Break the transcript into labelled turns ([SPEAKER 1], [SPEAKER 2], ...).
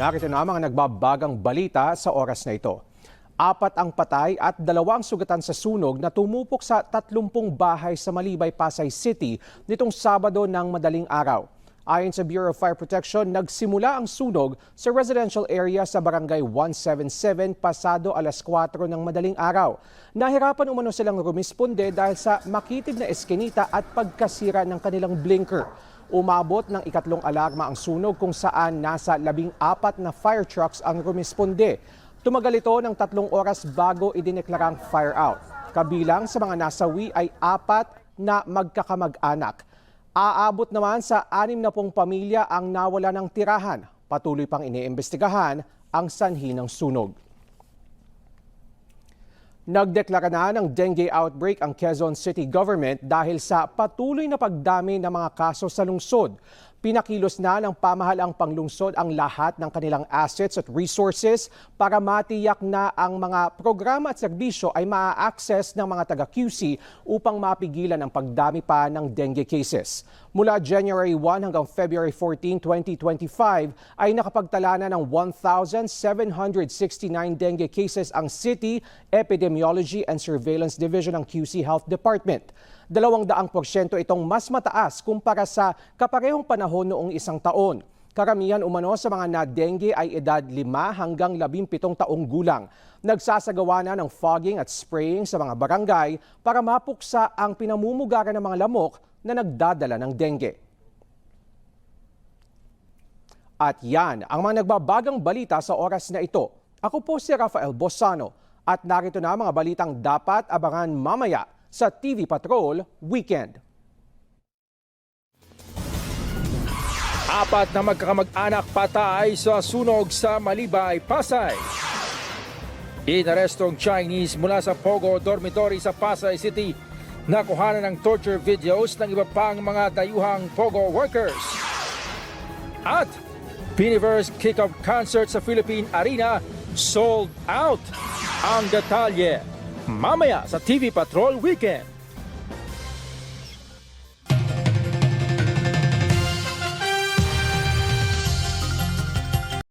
[SPEAKER 1] Narito na ang mga nagbabagang balita sa oras na ito. 4 ang patay at 2 ang sugatan sa sunog na tumupok sa 30 bahay sa Malibay, Pasay City nitong Sabado ng madaling araw. Ayon sa Bureau of Fire Protection, nagsimula ang sunog sa residential area sa Barangay 177 pasado alas 4 ng madaling araw. Nahirapan umano silang rumisponde dahil sa makitid na eskinita at pagkasira ng kanilang blinker. Umabot ng ikatlong alarma ang sunog kung saan nasa 14 na fire trucks ang rumisponde. Tumagal ito ng 3 oras bago idineklarang fire out. Kabilang sa mga nasawi ay 4 na magkakamag-anak. Aabot naman sa 60 pamilya ang nawala ng tirahan. Patuloy pang iniimbestigahan ang sanhi ng sunog. Nagdeklara na ng dengue outbreak ang Quezon City Government dahil sa patuloy na pagdami ng mga kaso sa lungsod. Pinakilos na ng pamahalaang panglungsod ang lahat ng kanilang assets at resources para matiyak na ang mga programa at serbisyo ay maa-access ng mga taga-QC upang mapigilan ang pagdami pa ng dengue cases. Mula January 1 hanggang February 14, 2025 ay nakapagtala na ng 1,769 dengue cases ang City Epidemiology and Surveillance Division ng QC Health Department. 200% itong mas mataas kumpara sa kaparehong panahon noong isang taon. Karamihan umano sa mga na-dengue ay edad 5 hanggang 17 taong gulang. Nagsasagawa na ng fogging at spraying sa mga barangay para mapuksa ang pinamumugaran ng mga lamok na nagdadala ng dengue. At yan ang mga nagbabagang balita sa oras na ito. Ako po si Rafael Bosano at narito na mga balitang dapat abangan mamaya sa TV Patrol Weekend.
[SPEAKER 2] 4 na magkakamag-anak patay sa sunog sa Malibay, Pasay. Inarestong Chinese mula sa Pogo Dormitory sa Pasay City. Nakuhanan ng torture videos ng iba pang mga dayuhang Pogo workers. At Piniverse Kick-Off Concert sa Philippine Arena sold out. Ang detalye mamaya sa TV Patrol Weekend.